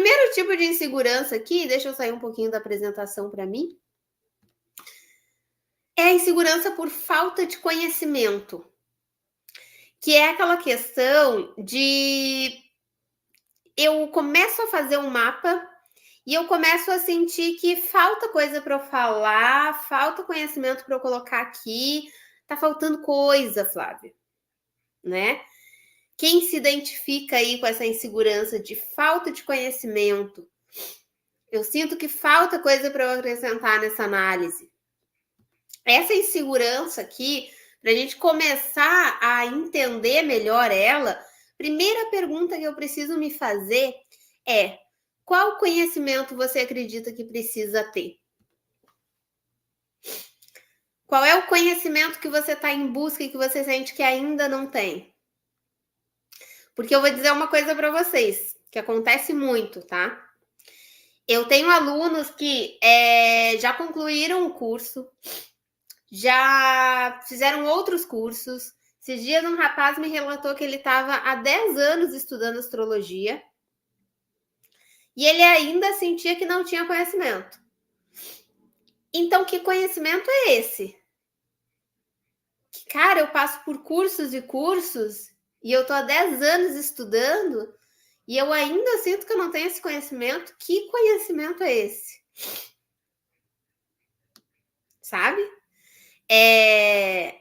primeiro tipo de insegurança aqui, deixa eu sair um pouquinho da apresentação para mim, é a insegurança por falta de conhecimento, que é aquela questão de eu começo a fazer um mapa e eu começo a sentir que falta coisa para eu falar, falta conhecimento para eu colocar aqui, tá faltando coisa, Flávia, né? Quem se identifica aí com essa insegurança de falta de conhecimento? Eu sinto que falta coisa para eu acrescentar nessa análise. Essa insegurança aqui, para a gente começar a entender melhor ela, primeira pergunta que eu preciso me fazer é: qual conhecimento você acredita que precisa ter? Qual é o conhecimento que você está em busca e que você sente que ainda não tem? Porque eu vou dizer uma coisa para vocês, que acontece muito, tá? Eu tenho alunos que já concluíram o curso, já fizeram outros cursos. Esses dias um rapaz me relatou que ele estava há 10 anos estudando astrologia e ele ainda sentia que não tinha conhecimento. Então, que conhecimento é esse? Que, cara, eu passo por cursos e cursos e eu tô há 10 anos estudando e eu ainda sinto que eu não tenho esse conhecimento. Que conhecimento é esse? Sabe? É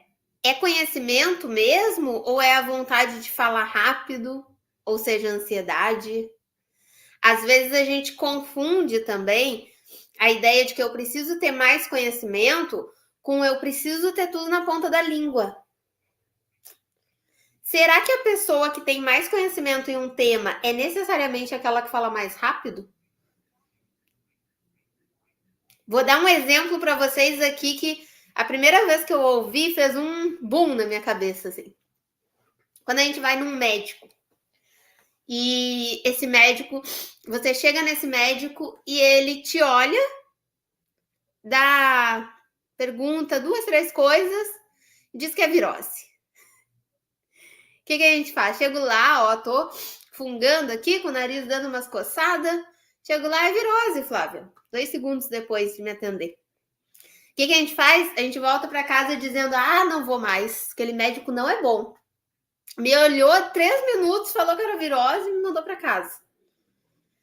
conhecimento mesmo ou é a vontade de falar rápido, ou seja, ansiedade? Às vezes a gente confunde também a ideia de que eu preciso ter mais conhecimento com eu preciso ter tudo na ponta da língua. Será que a pessoa que tem mais conhecimento em um tema é necessariamente aquela que fala mais rápido? Vou dar um exemplo para vocês aqui que a primeira vez que eu ouvi fez um boom na minha cabeça, assim. Quando a gente vai num médico e esse médico, você chega nesse médico e ele te olha, dá, pergunta 2, 3 coisas e diz que é virose. O que a gente faz? Chego lá, ó, tô fungando aqui com o nariz dando umas coçadas. Chego lá, é virose, Flávia. 2 segundos depois de me atender. O que a gente faz? A gente volta para casa dizendo: ah, não vou mais, aquele médico não é bom. Me olhou 3 minutos, falou que era virose e me mandou para casa.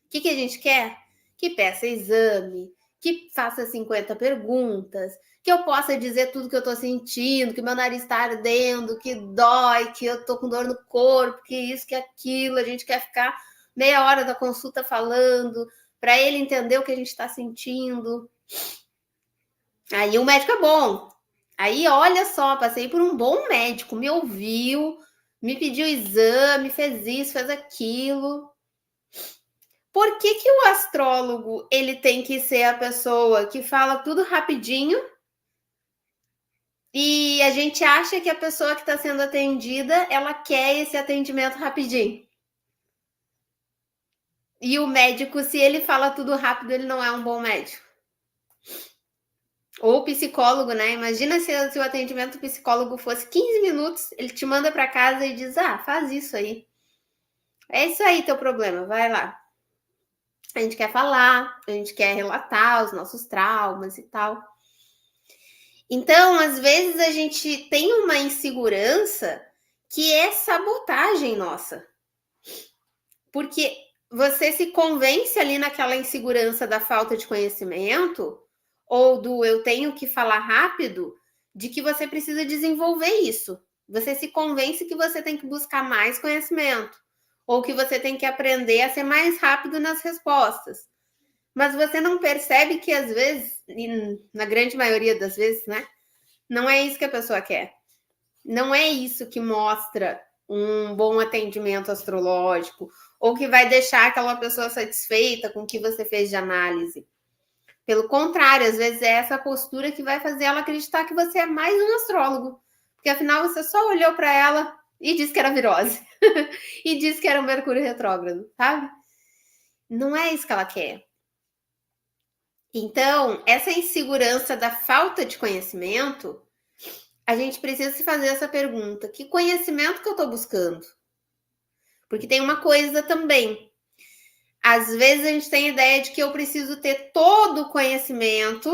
O que a gente quer? Que peça exame, que faça 50 perguntas, que eu possa dizer tudo que eu tô sentindo, que meu nariz tá ardendo, que dói, que eu tô com dor no corpo, que isso, que aquilo. A gente quer ficar meia hora da consulta falando, para ele entender o que a gente está sentindo. Aí o médico é bom. Aí, olha só, passei por um bom médico, me ouviu, me pediu exame, fez isso, fez aquilo. Por que o astrólogo ele tem que ser a pessoa que fala tudo rapidinho e a gente acha que a pessoa que está sendo atendida, ela quer esse atendimento rapidinho? E o médico, se ele fala tudo rápido, ele não é um bom médico. Ou psicólogo, né? Imagina se o atendimento psicólogo fosse 15 minutos, ele te manda para casa e diz: ah, faz isso aí. É isso aí teu problema, vai lá. A gente quer falar, a gente quer relatar os nossos traumas e tal. Então, às vezes a gente tem uma insegurança que é sabotagem nossa. Porque você se convence ali naquela insegurança da falta de conhecimento ou do eu tenho que falar rápido, de que você precisa desenvolver isso. Você se convence que você tem que buscar mais conhecimento ou que você tem que aprender a ser mais rápido nas respostas. Mas você não percebe que às vezes, na grande maioria das vezes, né? Não é isso que a pessoa quer. Não é isso que mostra um bom atendimento astrológico ou que vai deixar aquela pessoa satisfeita com o que você fez de análise. Pelo contrário, às vezes é essa postura que vai fazer ela acreditar que você é mais um astrólogo. Porque afinal você só olhou para ela e disse que era virose. E disse que era um Mercúrio retrógrado, sabe? Não é isso que ela quer. Então, essa insegurança da falta de conhecimento, a gente precisa se fazer essa pergunta: que conhecimento que eu estou buscando? Porque tem uma coisa também. Às vezes a gente tem a ideia de que eu preciso ter todo o conhecimento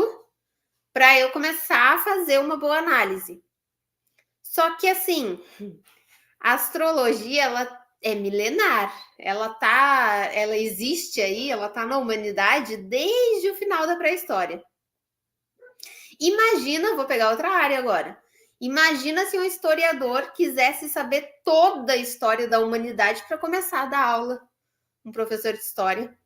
para eu começar a fazer uma boa análise. Só que assim, a astrologia ela é milenar, ela existe aí, ela tá na humanidade desde o final da pré-história. Imagina, vou pegar outra área agora. Imagina se um historiador quisesse saber toda a história da humanidade para começar a dar aula, um professor de história.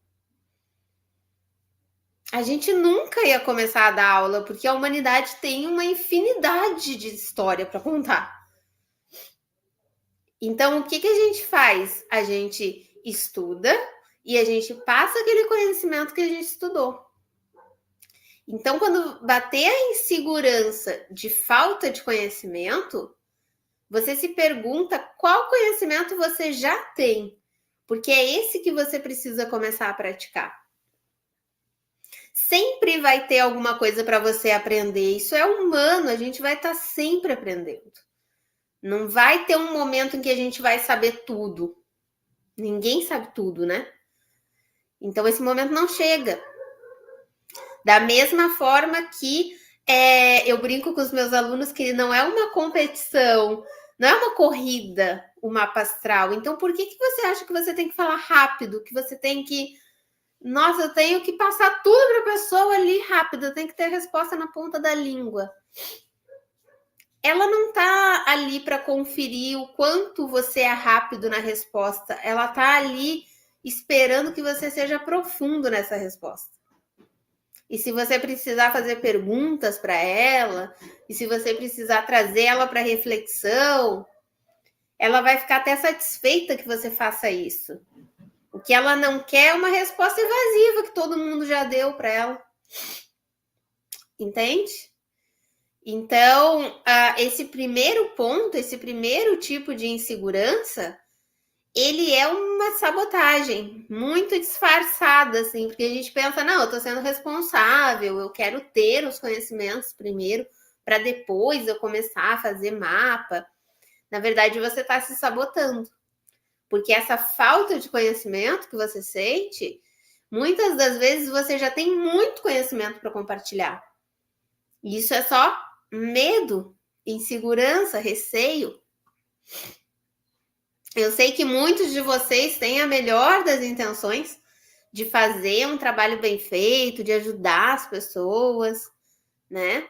A gente nunca ia começar a dar aula, porque a humanidade tem uma infinidade de história para contar. Então, o que a gente faz? A gente estuda e a gente passa aquele conhecimento que a gente estudou. Então, quando bater a insegurança de falta de conhecimento, você se pergunta qual conhecimento você já tem, porque é esse que você precisa começar a praticar. Sempre vai ter alguma coisa para você aprender, isso é humano, a gente vai estar sempre aprendendo. Não vai ter um momento em que a gente vai saber tudo. Ninguém sabe tudo, né? Então, esse momento não chega. Da mesma forma que eu brinco com os meus alunos que não é uma competição, não é uma corrida o mapa astral. Então, por que você acha que você tem que falar rápido? Que você tem que... Nossa, eu tenho que passar tudo para a pessoa ali rápido. Eu tenho que ter a resposta na ponta da língua. Ela não está ali para conferir o quanto você é rápido na resposta. Ela está ali esperando que você seja profundo nessa resposta. E se você precisar fazer perguntas para ela, e se você precisar trazer ela para reflexão, ela vai ficar até satisfeita que você faça isso. O que ela não quer é uma resposta evasiva que todo mundo já deu para ela. Entende? Então, esse primeiro ponto, esse primeiro tipo de insegurança, ele é uma sabotagem muito disfarçada, assim, porque a gente pensa, não, eu tô sendo responsável, eu quero ter os conhecimentos primeiro, para depois eu começar a fazer mapa. Na verdade, você está se sabotando, porque essa falta de conhecimento que você sente, muitas das vezes você já tem muito conhecimento para compartilhar. Isso é só medo, insegurança, receio. Eu sei que muitos de vocês têm a melhor das intenções de fazer um trabalho bem feito, de ajudar as pessoas, né?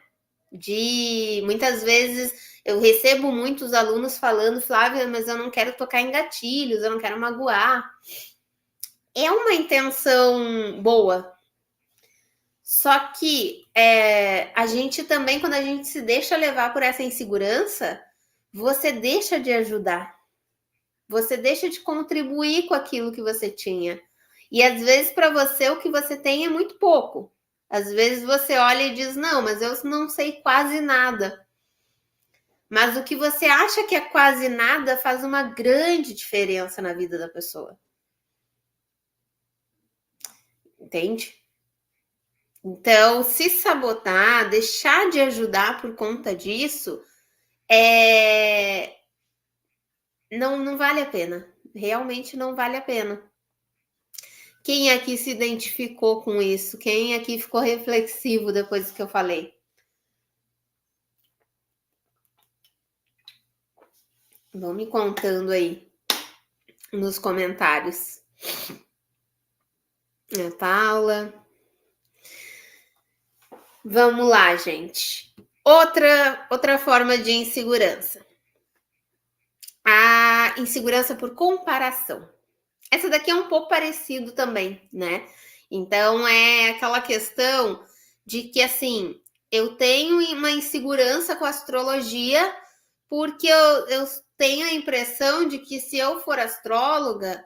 Muitas vezes eu recebo muitos alunos falando, Flávia, mas eu não quero tocar em gatilhos, eu não quero magoar. É uma intenção boa. Só que a gente também, quando a gente se deixa levar por essa insegurança, você deixa de ajudar. Você deixa de contribuir com aquilo que você tinha. E às vezes para você o que você tem é muito pouco. Às vezes você olha e diz, não, mas eu não sei quase nada. Mas o que você acha que é quase nada faz uma grande diferença na vida da pessoa. Entende? Então, se sabotar, deixar de ajudar por conta disso, não vale a pena. Realmente não vale a pena. Quem aqui se identificou com isso? Quem aqui ficou reflexivo depois do que eu falei? Vão me contando aí nos comentários. A Paula. Vamos lá, gente. Outra forma de insegurança. A insegurança por comparação. Essa daqui é um pouco parecido também, né? Então, é aquela questão de que, assim, eu tenho uma insegurança com a astrologia porque eu tenho a impressão de que se eu for astróloga,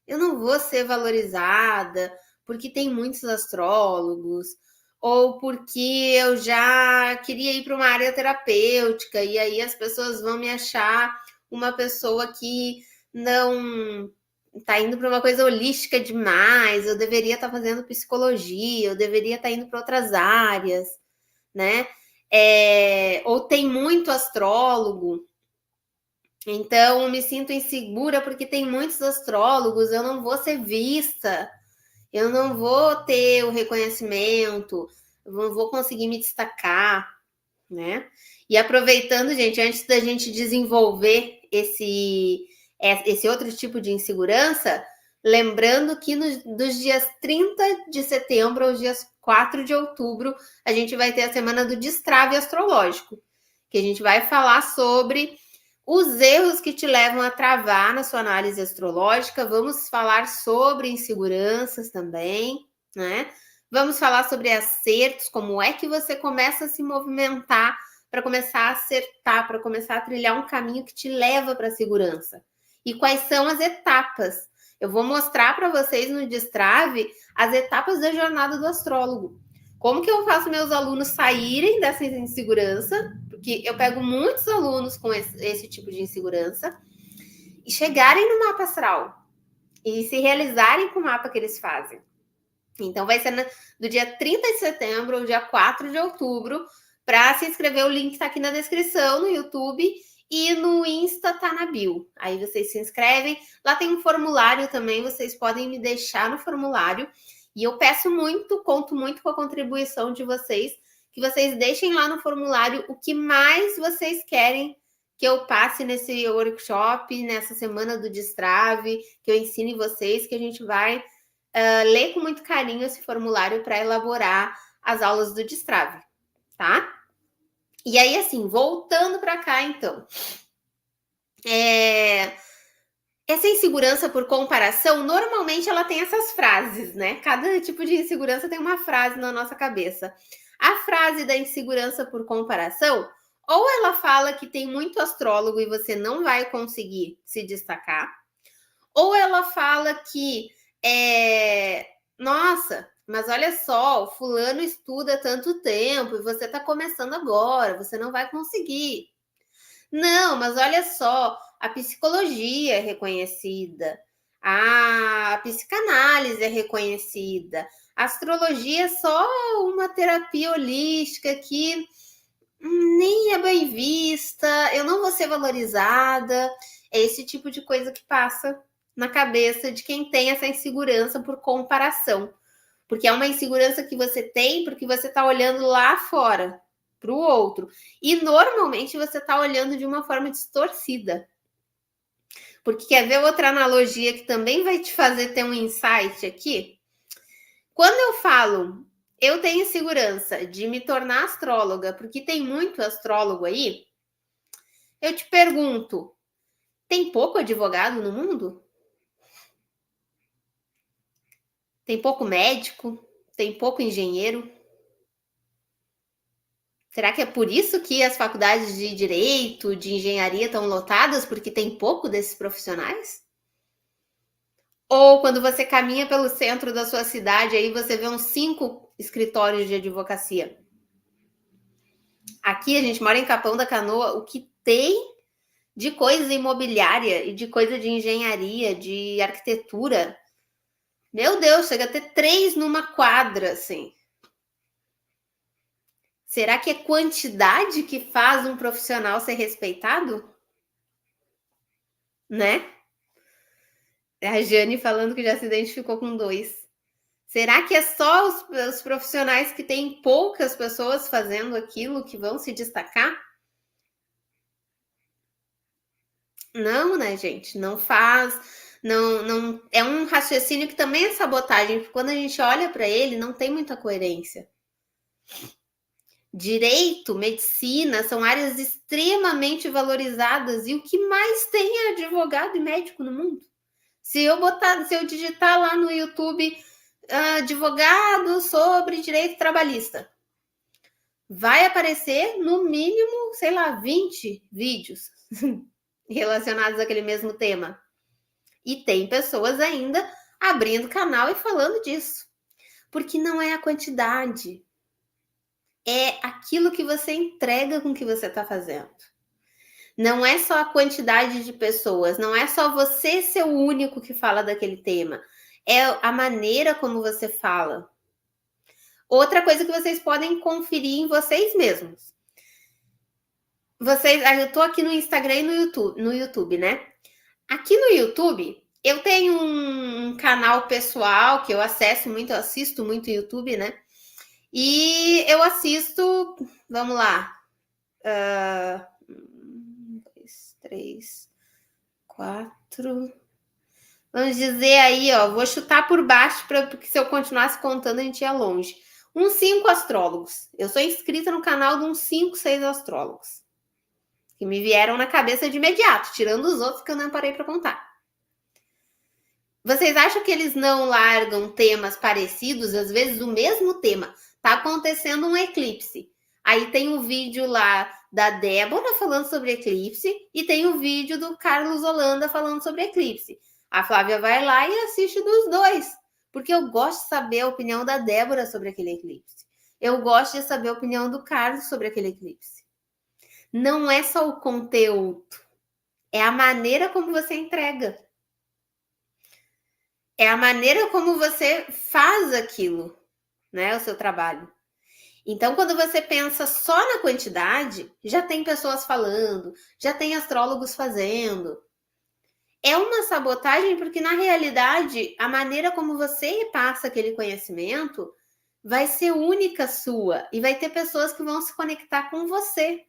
eu não vou ser valorizada, porque tem muitos astrólogos, ou porque eu já queria ir para uma área terapêutica, e aí as pessoas vão me achar uma pessoa que não tá indo para uma coisa holística demais, eu deveria estar fazendo psicologia, eu deveria estar indo para outras áreas, né? Ou tem muito astrólogo, então me sinto insegura porque tem muitos astrólogos, eu não vou ser vista, eu não vou ter o reconhecimento, eu não vou conseguir me destacar, né? E aproveitando, gente, antes da gente desenvolver esse outro tipo de insegurança, lembrando que dos dias 30 de setembro aos dias 4 de outubro, a gente vai ter a semana do destrave astrológico, que a gente vai falar sobre os erros que te levam a travar na sua análise astrológica. Vamos falar sobre inseguranças também, né? Vamos falar sobre acertos, como é que você começa a se movimentar para começar a acertar, para começar a trilhar um caminho que te leva para a segurança. E quais são as etapas? Eu vou mostrar para vocês no Destrave as etapas da jornada do astrólogo. Como que eu faço meus alunos saírem dessa insegurança? Porque eu pego muitos alunos com esse tipo de insegurança e chegarem no mapa astral e se realizarem com o mapa que eles fazem. Então vai ser do dia 30 de setembro ao dia 4 de outubro. Para se inscrever, o link está aqui na descrição, no YouTube, e no Insta tá na bio. Aí vocês se inscrevem. Lá tem um formulário também, vocês podem me deixar no formulário. E eu peço muito, conto muito com a contribuição de vocês, que vocês deixem lá no formulário o que mais vocês querem que eu passe nesse workshop, nessa semana do Destrave, que eu ensine vocês, que a gente vai ler com muito carinho esse formulário para elaborar as aulas do Destrave, tá? E aí, assim, voltando para cá, então. Essa insegurança por comparação, normalmente ela tem essas frases, né? Cada tipo de insegurança tem uma frase na nossa cabeça. A frase da insegurança por comparação, ou ela fala que tem muito astrólogo e você não vai conseguir se destacar, ou ela fala que nossa, mas olha só, o fulano estuda tanto tempo e você está começando agora, você não vai conseguir. Não, mas olha só, a psicologia é reconhecida, a psicanálise é reconhecida, a astrologia é só uma terapia holística que nem é bem vista, eu não vou ser valorizada. É esse tipo de coisa que passa na cabeça de quem tem essa insegurança por comparação. Porque é uma insegurança que você tem porque você está olhando lá fora para o outro. E normalmente você está olhando de uma forma distorcida. Porque quer ver outra analogia que também vai te fazer ter um insight aqui? Quando eu falo, eu tenho segurança de me tornar astróloga, porque tem muito astrólogo aí, eu te pergunto, tem pouco advogado no mundo? Tem pouco médico? Tem pouco engenheiro? Será que é por isso que as faculdades de direito, de engenharia estão lotadas, porque tem pouco desses profissionais? Ou quando você caminha pelo centro da sua cidade, aí você vê uns 5 escritórios de advocacia. Aqui a gente mora em Capão da Canoa, o que tem de coisa imobiliária e de coisa de engenharia, de arquitetura. Meu Deus, chega a ter 3 numa quadra, assim. Será que é quantidade que faz um profissional ser respeitado? Né? A Jane falando que já se identificou com 2. Será que é só os profissionais que têm poucas pessoas fazendo aquilo que vão se destacar? Não, né, gente? Não faz. Não é um raciocínio que também é sabotagem, porque quando a gente olha para ele, não tem muita coerência. Direito, medicina são áreas extremamente valorizadas e o que mais tem é advogado e médico no mundo. Se eu digitar lá no YouTube advogado sobre direito trabalhista, vai aparecer no mínimo, sei lá, 20 vídeos relacionados àquele mesmo tema. E tem pessoas ainda abrindo canal e falando disso. Porque não é a quantidade, é aquilo que você entrega com o que você está fazendo. Não é só a quantidade de pessoas, não é só você ser o único que fala daquele tema, é a maneira como você fala. Outra coisa que vocês podem conferir em vocês mesmos. Eu tô aqui no Instagram e no YouTube, né? Aqui no YouTube, Eu tenho um canal pessoal que eu acesso muito, eu assisto muito YouTube, né? E eu assisto, vamos lá, 2, 3, 4. Vamos dizer aí, ó, vou chutar por baixo, porque se eu continuasse contando, a gente ia longe. Uns 5 astrólogos. Eu sou inscrita no canal de uns 5, 6 astrólogos. Que me vieram na cabeça de imediato, tirando os outros que eu não parei para contar. Vocês acham que eles não largam temas parecidos, às vezes o mesmo tema? Tá acontecendo um eclipse. Aí tem um vídeo lá da Débora falando sobre eclipse e tem o vídeo do Carlos Holanda falando sobre eclipse. A Flávia vai lá e assiste dos dois, porque eu gosto de saber a opinião da Débora sobre aquele eclipse. Eu gosto de saber a opinião do Carlos sobre aquele eclipse. Não é só o conteúdo, é a maneira como você entrega. É a maneira como você faz aquilo, né? O seu trabalho. Então, quando você pensa só na quantidade, já tem pessoas falando, já tem astrólogos fazendo. É uma sabotagem porque, na realidade, a maneira como você repassa aquele conhecimento vai ser única sua e vai ter pessoas que vão se conectar com você.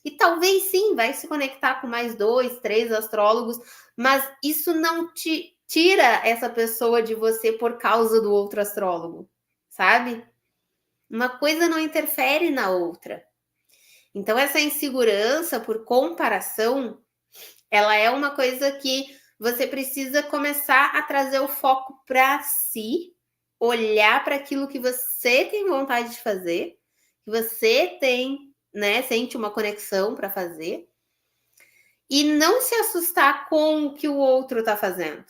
E talvez sim, vai se conectar com mais 2, 3 astrólogos, mas isso não te tira essa pessoa de você por causa do outro astrólogo, sabe? Uma coisa não interfere na outra. Então, essa insegurança por comparação, ela é uma coisa que você precisa começar a trazer o foco para si, olhar para aquilo que você tem vontade de fazer, que você tem, né, sente uma conexão para fazer, e não se assustar com o que o outro está fazendo.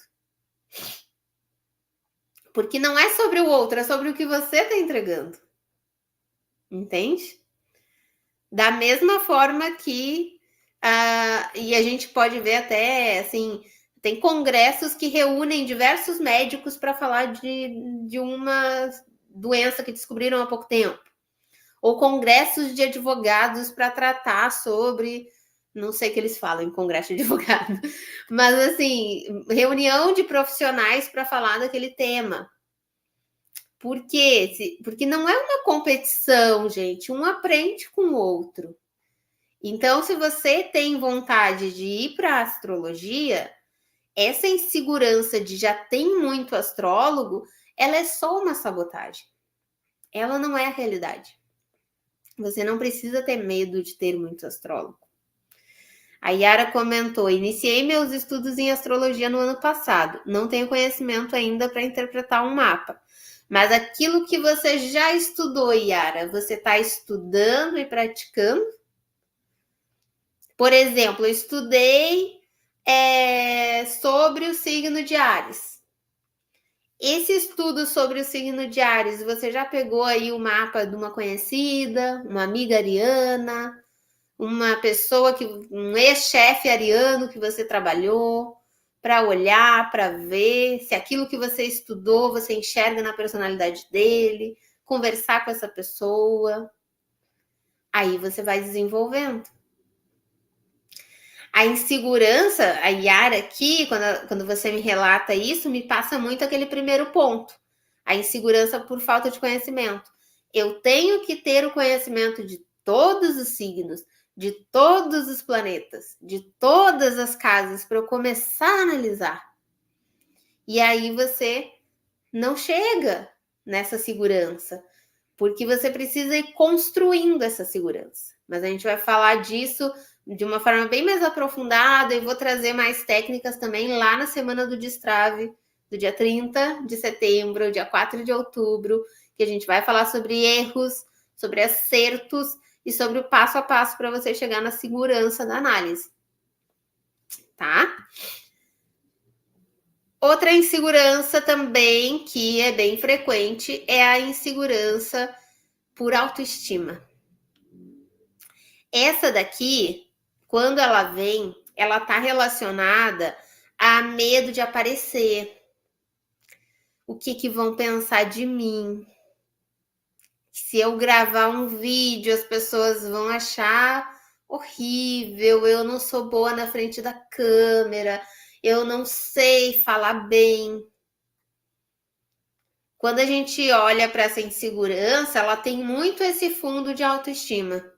Porque não é sobre o outro, é sobre o que você está entregando. Entende? Da mesma forma que. E a gente pode ver até, assim, tem congressos que reúnem diversos médicos para falar de uma doença que descobriram há pouco tempo. Ou congressos de advogados para tratar sobre. Não sei o que eles falam em congresso de advogado, mas assim, reunião de profissionais para falar daquele tema. Por quê? Porque não é uma competição, gente. Um aprende com o outro. Então, se você tem vontade de ir para a astrologia, essa insegurança de já tem muito astrólogo, ela é só uma sabotagem. Ela não é a realidade. Você não precisa ter medo de ter muito astrólogo. A Yara comentou: iniciei meus estudos em astrologia no ano passado. Não tenho conhecimento ainda para interpretar um mapa. Mas aquilo que você já estudou, Yara, você está estudando e praticando? Por exemplo, eu estudei sobre o signo de Áries. Esse estudo sobre o signo de Áries, você já pegou aí o mapa de uma conhecida, uma amiga ariana, uma pessoa que, um ex-chefe ariano que você trabalhou, para olhar, para ver se aquilo que você estudou você enxerga na personalidade dele, conversar com essa pessoa. Aí você vai desenvolvendo. A insegurança, a Yara aqui, quando você me relata isso, me passa muito aquele primeiro ponto. A insegurança por falta de conhecimento. Eu tenho que ter o conhecimento de todos os signos, de todos os planetas, de todas as casas para eu começar a analisar. E aí você não chega nessa segurança, porque você precisa ir construindo essa segurança. Mas a gente vai falar disso de uma forma bem mais aprofundada e vou trazer mais técnicas também lá na Semana do Destrave, do dia 30 de setembro, dia 4 de outubro, que a gente vai falar sobre erros, sobre acertos e sobre o passo a passo para você chegar na segurança da análise. Tá? Outra insegurança também que é bem frequente é a insegurança por autoestima. Essa daqui, quando ela vem, ela tá relacionada a medo de aparecer. O que vão pensar de mim? Se eu gravar um vídeo, as pessoas vão achar horrível, eu não sou boa na frente da câmera, eu não sei falar bem. Quando a gente olha para essa insegurança, ela tem muito esse fundo de autoestima.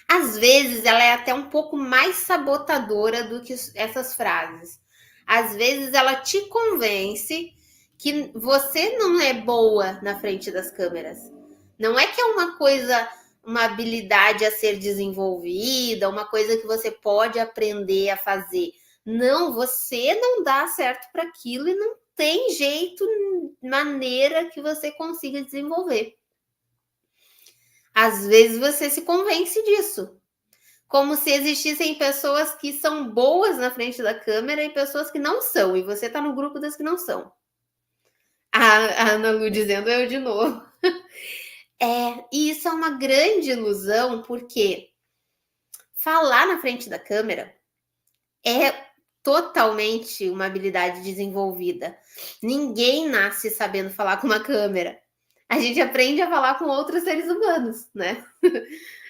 Às vezes, ela é até um pouco mais sabotadora do que essas frases. Às vezes, ela te convence que você não é boa na frente das câmeras. Não é que é uma coisa, uma habilidade a ser desenvolvida, uma coisa que você pode aprender a fazer. Não, você não dá certo para aquilo e não tem jeito, maneira que você consiga desenvolver. Às vezes você se convence disso. Como se existissem pessoas que são boas na frente da câmera e pessoas que não são. E você tá no grupo das que não são. A Ana Lu dizendo eu de novo. E isso é uma grande ilusão, porque falar na frente da câmera é totalmente uma habilidade desenvolvida. Ninguém nasce sabendo falar com uma câmera. A gente aprende a falar com outros seres humanos, né?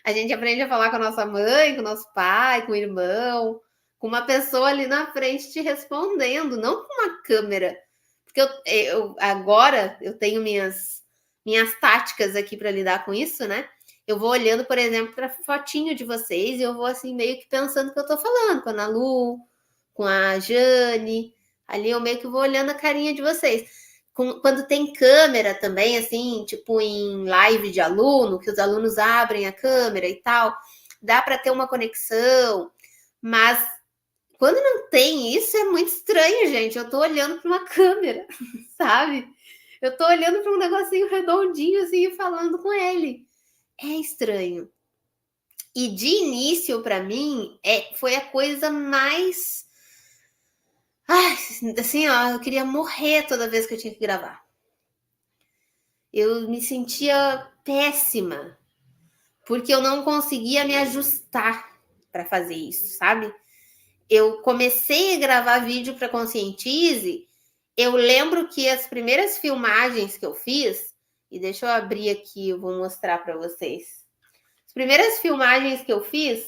A gente aprende a falar com a nossa mãe, com o nosso pai, com o irmão, com uma pessoa ali na frente te respondendo, não com uma câmera. Porque agora eu tenho minhas táticas aqui para lidar com isso, né? Eu vou olhando, por exemplo, para fotinho de vocês e eu vou assim meio que pensando que eu tô falando com a Ana Lu, com a Jane. Ali eu meio que vou olhando a carinha de vocês. Quando tem câmera também, assim, tipo em live de aluno, que os alunos abrem a câmera e tal, dá para ter uma conexão, mas quando não tem isso é muito estranho, gente. Eu tô olhando para uma câmera, sabe? Eu tô olhando para um negocinho redondinho assim e falando com ele. É estranho. E de início, para mim, foi a coisa mais. Ai, assim, ó, eu queria morrer toda vez que eu tinha que gravar. Eu me sentia péssima, porque eu não conseguia me ajustar para fazer isso, sabe? Eu comecei a gravar vídeo para Conscientize, eu lembro que as primeiras filmagens que eu fiz, e deixa eu abrir aqui, eu vou mostrar para vocês. As primeiras filmagens que eu fiz,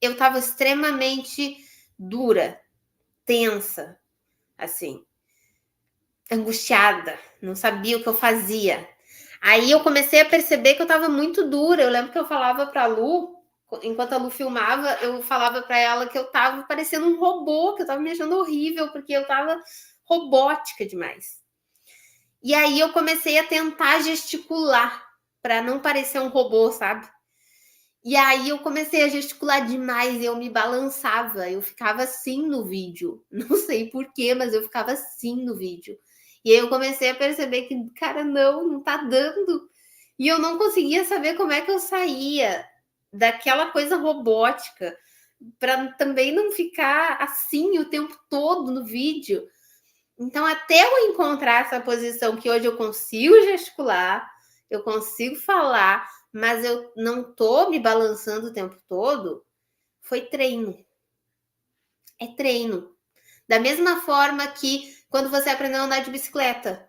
eu estava extremamente dura, tensa, assim, angustiada, não sabia o que eu fazia. Aí eu comecei a perceber que eu estava muito dura. Eu lembro que eu falava para a Lu, enquanto a Lu filmava, eu falava para ela que eu estava parecendo um robô, que eu estava me achando horrível, porque eu estava robótica demais. E aí eu comecei a tentar gesticular para não parecer um robô, sabe? E aí eu comecei a gesticular demais, eu me balançava, eu ficava assim no vídeo. Não sei porquê, mas eu ficava assim no vídeo. E aí eu comecei a perceber que, cara, não tá dando. E eu não conseguia saber como é que eu saía daquela coisa robótica para também não ficar assim o tempo todo no vídeo. Então, até eu encontrar essa posição que hoje eu consigo gesticular, eu consigo falar, mas eu não tô me balançando o tempo todo, foi treino. É treino. Da mesma forma que quando você aprendeu a andar de bicicleta,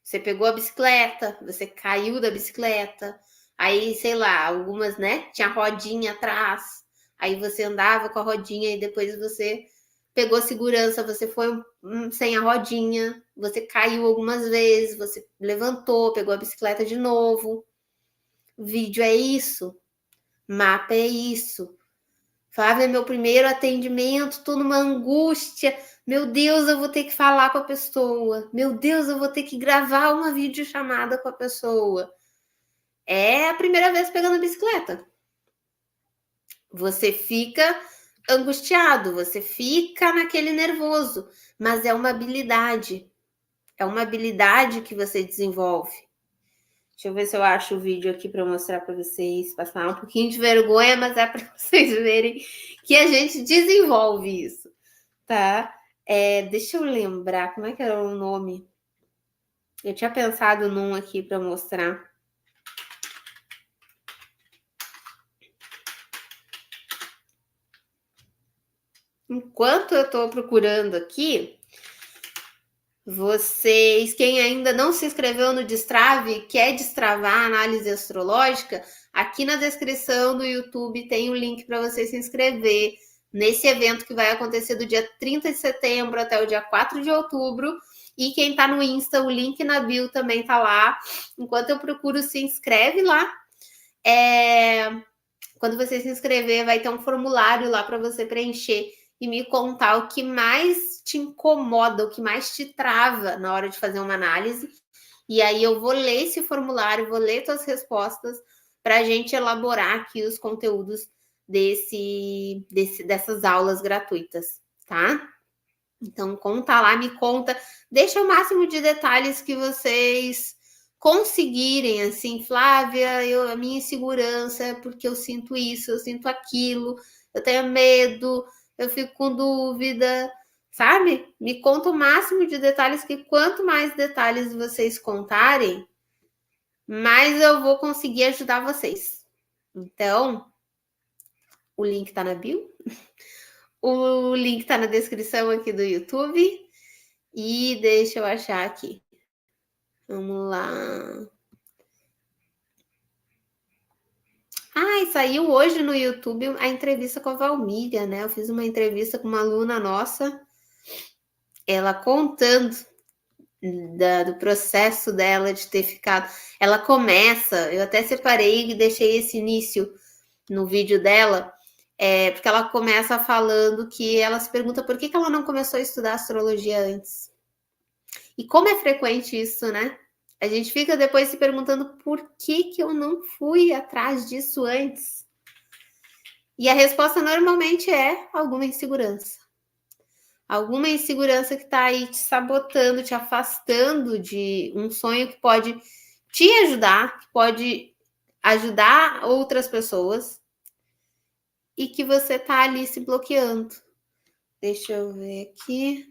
você pegou a bicicleta, você caiu da bicicleta, aí, sei lá, algumas, né, tinha rodinha atrás, aí você andava com a rodinha e depois você pegou segurança, você foi sem a rodinha, você caiu algumas vezes, você levantou, pegou a bicicleta de novo. Vídeo é isso, mapa é isso. Flávia, meu primeiro atendimento, tô numa angústia. Meu Deus, eu vou ter que falar com a pessoa. Meu Deus, eu vou ter que gravar uma videochamada com a pessoa. É a primeira vez pegando a bicicleta. Você fica angustiado, você fica naquele nervoso, mas é uma habilidade. É uma habilidade que você desenvolve. Deixa eu ver se eu acho o vídeo aqui para mostrar para vocês, passar um pouquinho de vergonha, mas é para vocês verem que a gente desenvolve isso, tá? Deixa eu lembrar, como é que era o nome? Eu tinha pensado num aqui para mostrar. Enquanto eu estou procurando aqui, vocês, quem ainda não se inscreveu no Destrave, quer destravar a análise astrológica, aqui na descrição do YouTube tem o link para você se inscrever. nesse evento que vai acontecer do dia 30 de setembro até o dia 4 de outubro. E quem tá no Insta, o link na bio também tá lá. Enquanto eu procuro, se inscreve lá. Quando você se inscrever, vai ter um formulário lá para você preencher e me contar o que mais te incomoda, o que mais te trava na hora de fazer uma análise. E aí eu vou ler esse formulário, vou ler suas respostas para a gente elaborar aqui os conteúdos dessas aulas gratuitas, tá? Então, conta lá, me conta, deixa o máximo de detalhes que vocês conseguirem, assim, Flávia, a minha insegurança é porque eu sinto isso, eu sinto aquilo, eu tenho medo, eu fico com dúvida, sabe? Me conta o máximo de detalhes, que quanto mais detalhes vocês contarem, mais eu vou conseguir ajudar vocês. Então, o link tá na bio, o link tá na descrição aqui do YouTube. E deixa eu achar aqui. Vamos lá. E saiu hoje no YouTube a entrevista com a Valmíria, né? Eu fiz uma entrevista com uma aluna nossa, ela contando do processo dela de ter ficado. Ela começa, eu até separei e deixei esse início no vídeo dela, porque ela começa falando que ela se pergunta por que ela não começou a estudar astrologia antes. E como é frequente isso, né? A gente fica depois se perguntando por que eu não fui atrás disso antes. E a resposta normalmente é alguma insegurança. Alguma insegurança que está aí te sabotando, te afastando de um sonho que pode te ajudar, que pode ajudar outras pessoas e que você está ali se bloqueando. Deixa eu ver aqui.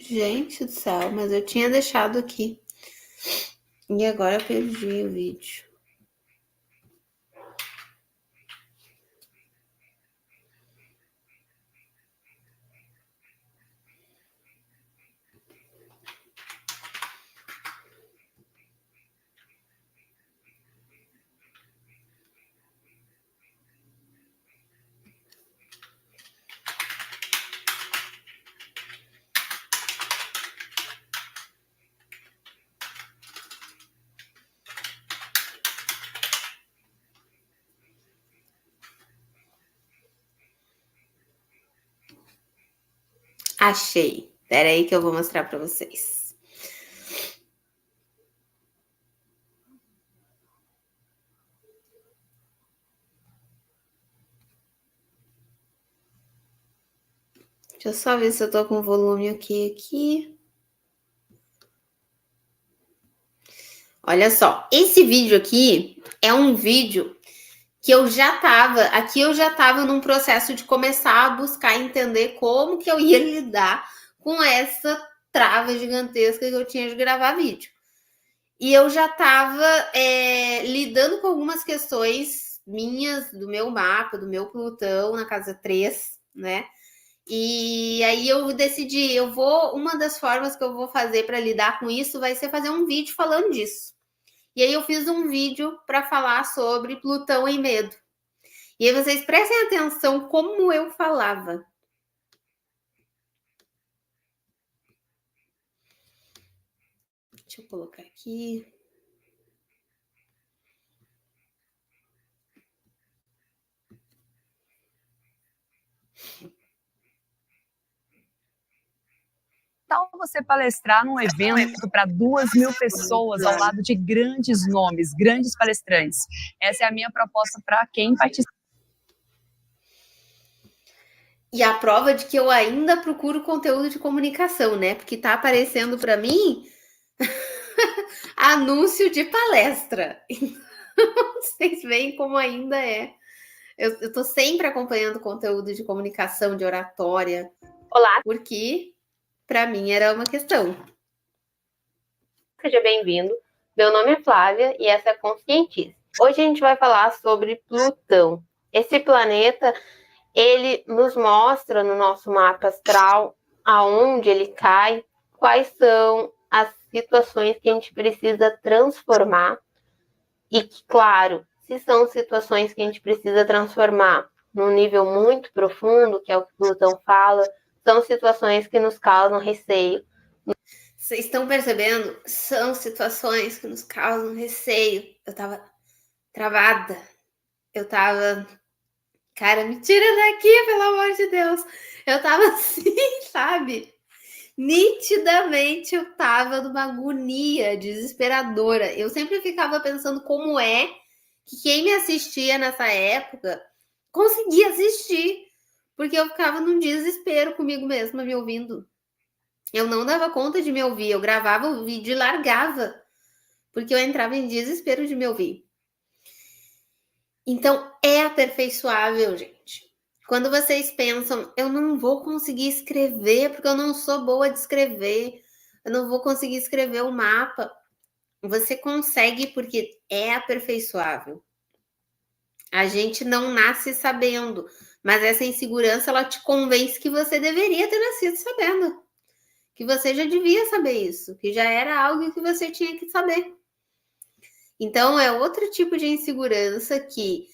Gente do céu, mas eu tinha deixado aqui. E agora eu perdi o vídeo. Achei. Espera aí que eu vou mostrar para vocês. Deixa eu só ver se eu tô com o volume ok aqui. Olha só, esse vídeo aqui é um vídeo que eu já tava num processo de começar a buscar entender como que eu ia lidar com essa trava gigantesca que eu tinha de gravar vídeo. E eu já estava lidando com algumas questões minhas, do meu mapa, do meu Plutão na casa 3, né? E aí eu decidi, uma das formas que eu vou fazer para lidar com isso vai ser fazer um vídeo falando disso. E aí eu fiz um vídeo para falar sobre Plutão e medo. E aí vocês prestem atenção como eu falava. Deixa eu colocar aqui. Tal você palestrar num evento para 2.000 pessoas ao lado de grandes nomes, grandes palestrantes. Essa é a minha proposta para quem participa. E a prova de que eu ainda procuro conteúdo de comunicação, né? Porque tá aparecendo para mim anúncio de palestra. Então, vocês veem como ainda é. Eu tô sempre acompanhando conteúdo de comunicação, de oratória. Olá, porque para mim era uma questão. seja bem-vindo. Meu nome é Flávia e essa é a Conscientize. Hoje a gente vai falar sobre Plutão. Esse planeta, ele nos mostra no nosso mapa astral aonde ele cai, quais são as situações que a gente precisa transformar e que, claro, se são situações que a gente precisa transformar num nível muito profundo, que é o que Plutão fala, são situações que nos causam receio. Vocês estão percebendo? São situações que nos causam receio. Eu tava travada. Eu tava. Cara, me tira daqui, pelo amor de Deus. Eu tava assim, sabe? Nitidamente eu tava numa agonia desesperadora. Eu sempre ficava pensando como é que quem me assistia nessa época conseguia assistir. Porque eu ficava num desespero comigo mesma me ouvindo. Eu não dava conta de me ouvir. Eu gravava o vídeo e largava. Porque eu entrava em desespero de me ouvir. Então, é aperfeiçoável, gente. Quando vocês pensam, eu não vou conseguir escrever, porque eu não sou boa de escrever, eu não vou conseguir escrever o mapa. Você consegue porque é aperfeiçoável. A gente não nasce sabendo, mas essa insegurança, ela te convence que você deveria ter nascido sabendo. Que você já devia saber isso, que já era algo que você tinha que saber. Então, é outro tipo de insegurança que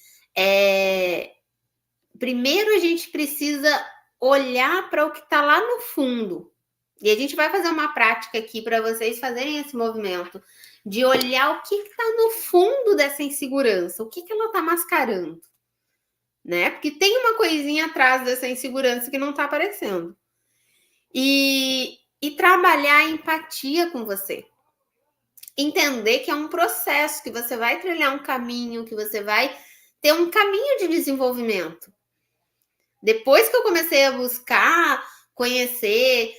primeiro a gente precisa olhar para o que está lá no fundo. E a gente vai fazer uma prática aqui para vocês fazerem esse movimento de olhar o que está no fundo dessa insegurança, o que ela está mascarando, né? Porque tem uma coisinha atrás dessa insegurança que não está aparecendo. E trabalhar a empatia com você. Entender que é um processo, que você vai trilhar um caminho, que você vai ter um caminho de desenvolvimento. Depois que eu comecei a buscar, conhecer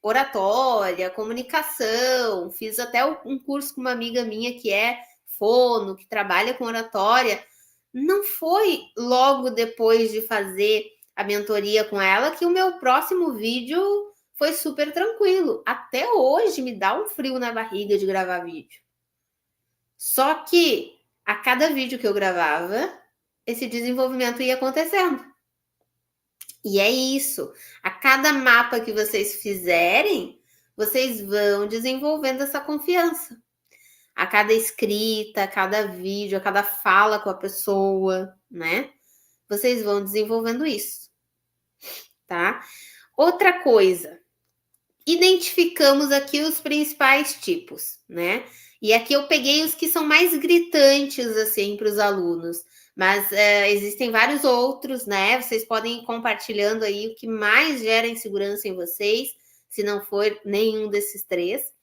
oratória, comunicação, fiz até um curso com uma amiga minha que é fono, que trabalha com oratória. Não foi logo depois de fazer a mentoria com ela que o meu próximo vídeo foi super tranquilo. Até hoje me dá um frio na barriga de gravar vídeo. Só que a cada vídeo que eu gravava, esse desenvolvimento ia acontecendo. E é isso. A cada mapa que vocês fizerem, vocês vão desenvolvendo essa confiança. A cada escrita, a cada vídeo, a cada fala com a pessoa, né? Vocês vão desenvolvendo isso, tá? Outra coisa, identificamos aqui os principais tipos, né? E aqui eu peguei os que são mais gritantes, assim, para os alunos. Mas existem vários outros, né? Vocês podem ir compartilhando aí o que mais gera insegurança em vocês, se não for nenhum desses três.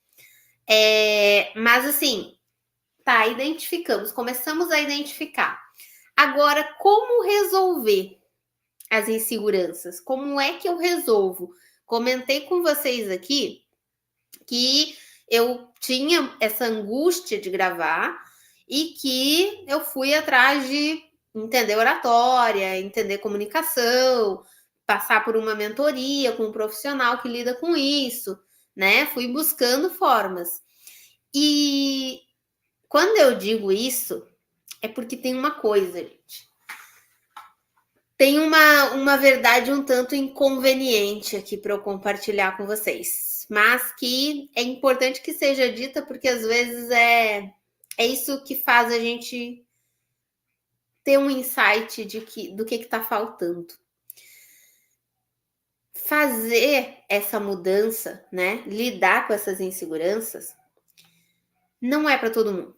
Mas assim, tá, identificamos, começamos a identificar. Agora, como resolver as inseguranças? Como é que eu resolvo? Comentei com vocês aqui que eu tinha essa angústia de gravar e que eu fui atrás de entender oratória, entender comunicação, passar por uma mentoria com um profissional que lida com isso, né? Fui buscando formas. E quando eu digo isso, é porque tem uma coisa, gente. Tem uma verdade um tanto inconveniente aqui para eu compartilhar com vocês, mas que é importante que seja dita, porque às vezes é isso que faz a gente ter um insight do que está faltando. Fazer essa mudança, né? Lidar com essas inseguranças, não é para todo mundo.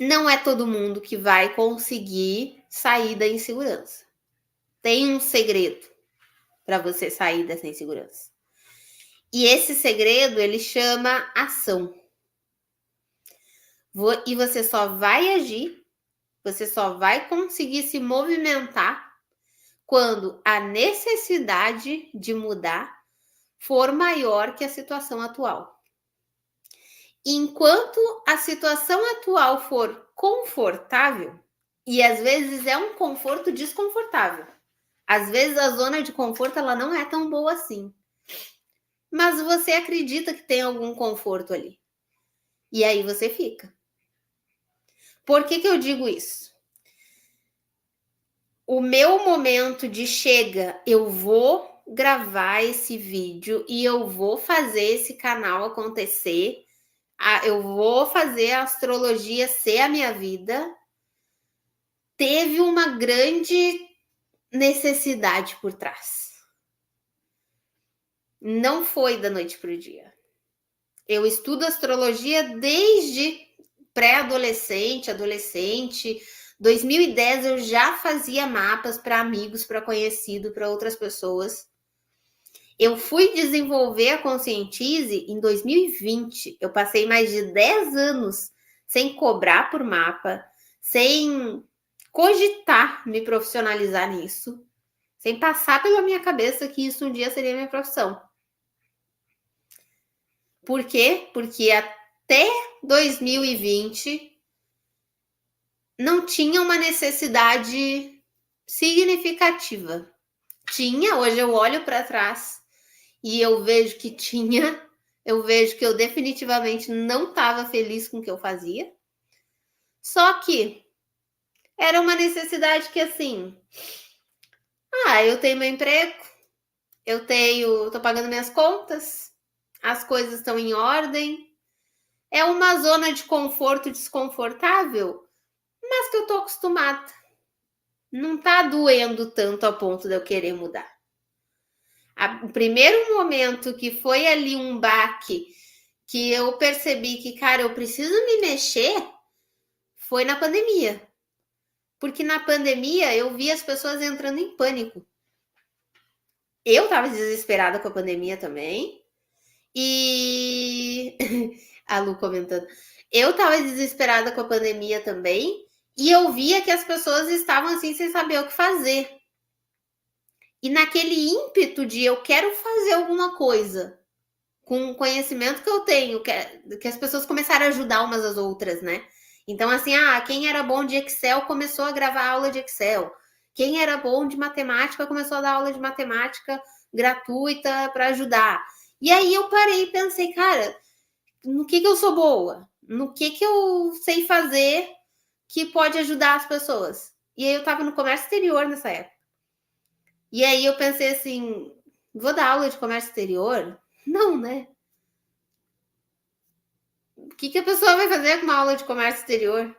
Não é todo mundo que vai conseguir sair da insegurança. Tem um segredo para você sair dessa insegurança. E esse segredo, ele chama ação. E você só vai agir, você só vai conseguir se movimentar quando a necessidade de mudar for maior que a situação atual. Enquanto a situação atual for confortável, e às vezes é um conforto desconfortável, às vezes a zona de conforto ela não é tão boa assim, mas você acredita que tem algum conforto ali, e aí você fica. Por que eu digo isso? O meu momento de chega, eu vou gravar esse vídeo e eu vou fazer esse canal acontecer, eu vou fazer a astrologia ser a minha vida, teve uma grande necessidade por trás. Não foi da noite para o dia. Eu estudo astrologia desde pré-adolescente, adolescente. 2010 eu já fazia mapas para amigos, para conhecido, para outras pessoas. Eu fui desenvolver a Conscientize em 2020. Eu passei mais de 10 anos sem cobrar por mapa, sem cogitar me profissionalizar nisso, sem passar pela minha cabeça que isso um dia seria minha profissão. Por quê? Porque até 2020 não tinha uma necessidade significativa. Tinha, hoje eu olho para trás e eu vejo que tinha, eu vejo que eu definitivamente não estava feliz com o que eu fazia. Só que era uma necessidade que assim, eu tenho meu emprego, tô pagando minhas contas, as coisas estão em ordem, é uma zona de conforto desconfortável, mas que eu tô acostumada. Não tá doendo tanto a ponto de eu querer mudar. O primeiro momento que foi ali um baque, que eu percebi que, cara, eu preciso me mexer, foi na pandemia. Porque na pandemia eu vi as pessoas entrando em pânico. Eu tava desesperada com a pandemia também. E a Lu comentando. Eu tava desesperada com a pandemia também. E eu via que as pessoas estavam assim sem saber o que fazer. E naquele ímpeto de eu quero fazer alguma coisa com o conhecimento que eu tenho, que as pessoas começaram a ajudar umas às outras, né? Então, assim, quem era bom de Excel começou a gravar aula de Excel. Quem era bom de matemática começou a dar aula de matemática gratuita para ajudar. E aí eu parei e pensei, cara, no que eu sou boa? No que eu sei fazer que pode ajudar as pessoas? E aí eu estava no comércio exterior nessa época. E aí eu pensei assim, vou dar aula de comércio exterior? Não, né? O que a pessoa vai fazer com uma aula de comércio exterior?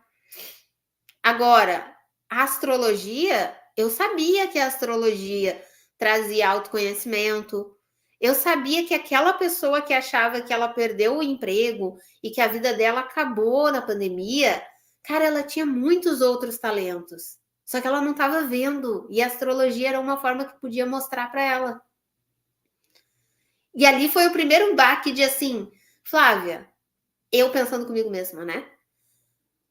Agora, a astrologia, eu sabia que a astrologia trazia autoconhecimento. Eu sabia que aquela pessoa que achava que ela perdeu o emprego e que a vida dela acabou na pandemia, cara, ela tinha muitos outros talentos. Só que ela não estava vendo. E a astrologia era uma forma que podia mostrar para ela. E ali foi o primeiro baque de assim, Flávia, eu pensando comigo mesma, né?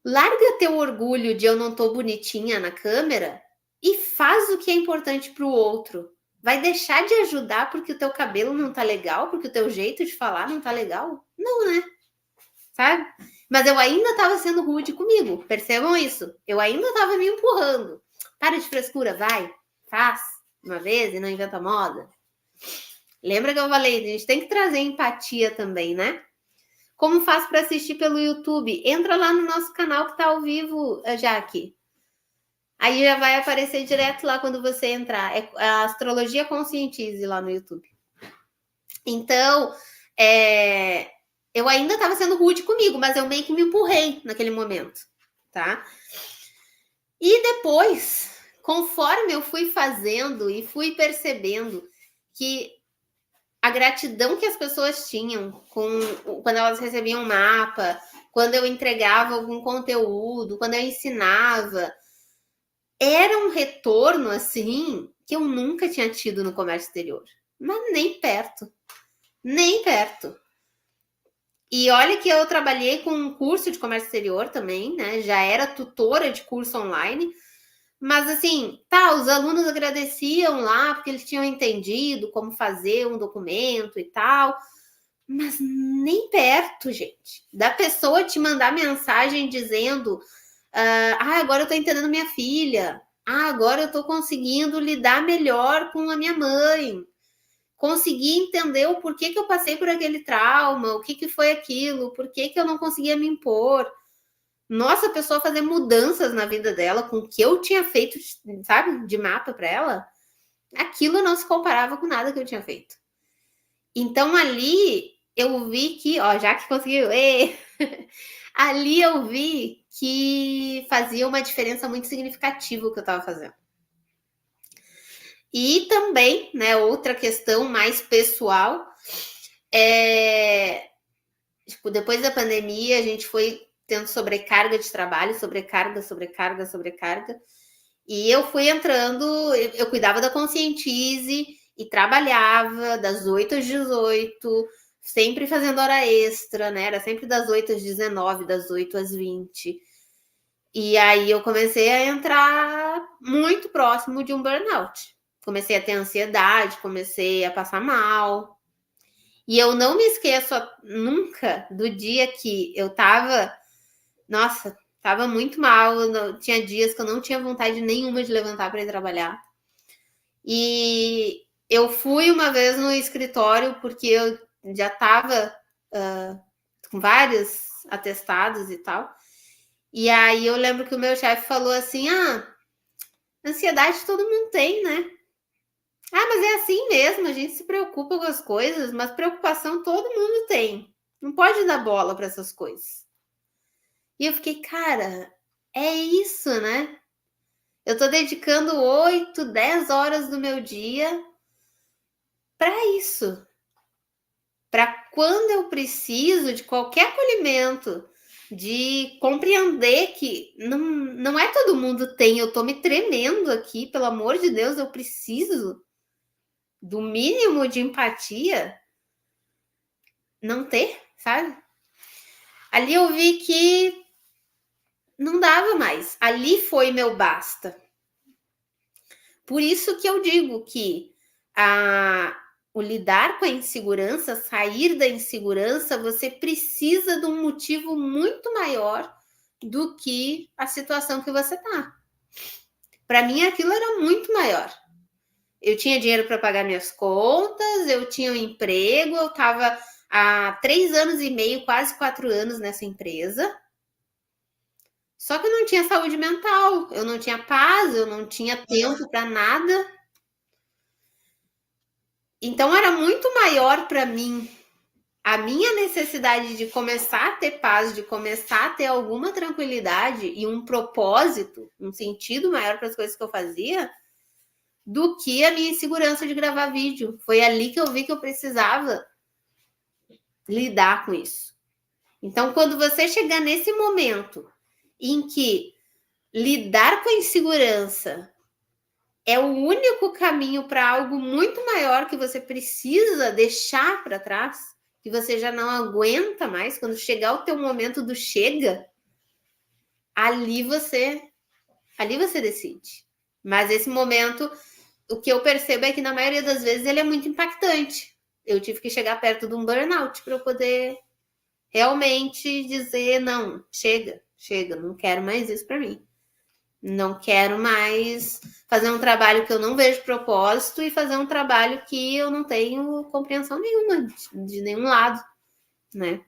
Larga teu orgulho de eu não tô bonitinha na câmera e faz o que é importante pro outro. Vai deixar de ajudar porque o teu cabelo não tá legal, porque o teu jeito de falar não tá legal? Não, né? Sabe? Mas eu ainda tava sendo rude comigo. Percebam isso. Eu ainda tava me empurrando. Para de frescura, vai. Faz uma vez e não inventa moda. Lembra que eu falei? A gente tem que trazer empatia também, né? Como faz para assistir pelo YouTube? Entra lá no nosso canal que tá ao vivo já aqui. Aí já vai aparecer direto lá quando você entrar. É a Astrologia Conscientize lá no YouTube. Então, eu ainda estava sendo rude comigo, mas eu meio que me empurrei naquele momento, tá? E depois, conforme eu fui fazendo e fui percebendo que a gratidão que as pessoas tinham quando elas recebiam um mapa, quando eu entregava algum conteúdo, quando eu ensinava, era um retorno, assim, que eu nunca tinha tido no comércio exterior. Mas nem perto. Nem perto. E olha que eu trabalhei com um curso de comércio exterior também, né? Já era tutora de curso online, Mas assim, tá, os alunos agradeciam lá porque eles tinham entendido como fazer um documento e tal, mas nem perto, gente, da pessoa te mandar mensagem dizendo: agora eu tô entendendo minha filha, agora eu tô conseguindo lidar melhor com a minha mãe, consegui entender o porquê que eu passei por aquele trauma, o que que foi aquilo, por que que eu não conseguia me impor. Nossa, a pessoa fazer mudanças na vida dela com o que eu tinha feito, sabe, de mapa para ela, aquilo não se comparava com nada que eu tinha feito. Então ali eu vi que, ó, já que conseguiu, ali eu vi que fazia uma diferença muito significativa o que eu estava fazendo. E também, né, outra questão mais pessoal, tipo, depois da pandemia, a gente foi tendo sobrecarga de trabalho, sobrecarga. E eu fui entrando, eu cuidava da Conscientize e trabalhava das 8 às 18, sempre fazendo hora extra, né? Era sempre das 8 às 19, das 8 às 20. E aí eu comecei a entrar muito próximo de um burnout. Comecei a ter ansiedade, comecei a passar mal. E eu não me esqueço nunca do dia que eu tava, nossa, tava muito mal, tinha dias que eu não tinha vontade nenhuma de levantar para ir trabalhar. E eu fui uma vez no escritório porque eu já tava com vários atestados e tal. E aí eu lembro que o meu chefe falou assim: ansiedade todo mundo tem, né? Mas é assim mesmo, a gente se preocupa com as coisas, mas preocupação todo mundo tem. Não pode dar bola para essas coisas. E eu fiquei, cara, é isso, né? Eu tô dedicando 8, 10 horas do meu dia para isso. Para quando eu preciso de qualquer acolhimento, de compreender que não é todo mundo tem, eu tô me tremendo aqui, pelo amor de Deus, eu preciso do mínimo de empatia, não ter, sabe? Ali eu vi que não dava mais. Ali foi meu basta. Por isso que eu digo que o lidar com a insegurança, sair da insegurança, você precisa de um motivo muito maior do que a situação que você tá. Para mim, aquilo era muito maior. Eu tinha dinheiro para pagar minhas contas, eu tinha um emprego, eu estava há 3 anos e meio, quase 4 anos nessa empresa. Só que eu não tinha saúde mental, eu não tinha paz, eu não tinha tempo para nada. Então era muito maior para mim a minha necessidade de começar a ter paz, de começar a ter alguma tranquilidade e um propósito, um sentido maior para as coisas que eu fazia, do que a minha insegurança de gravar vídeo. Foi ali que eu vi que eu precisava lidar com isso. Então, quando você chegar nesse momento em que lidar com a insegurança é o único caminho para algo muito maior que você precisa deixar para trás, que você já não aguenta mais, quando chegar o teu momento do chega, ali você decide. Mas esse momento, o que eu percebo é que na maioria das vezes ele é muito impactante. Eu tive que chegar perto de um burnout para eu poder realmente dizer, não, chega, não quero mais isso para mim. Não quero mais fazer um trabalho que eu não vejo propósito e fazer um trabalho que eu não tenho compreensão nenhuma de nenhum lado, né?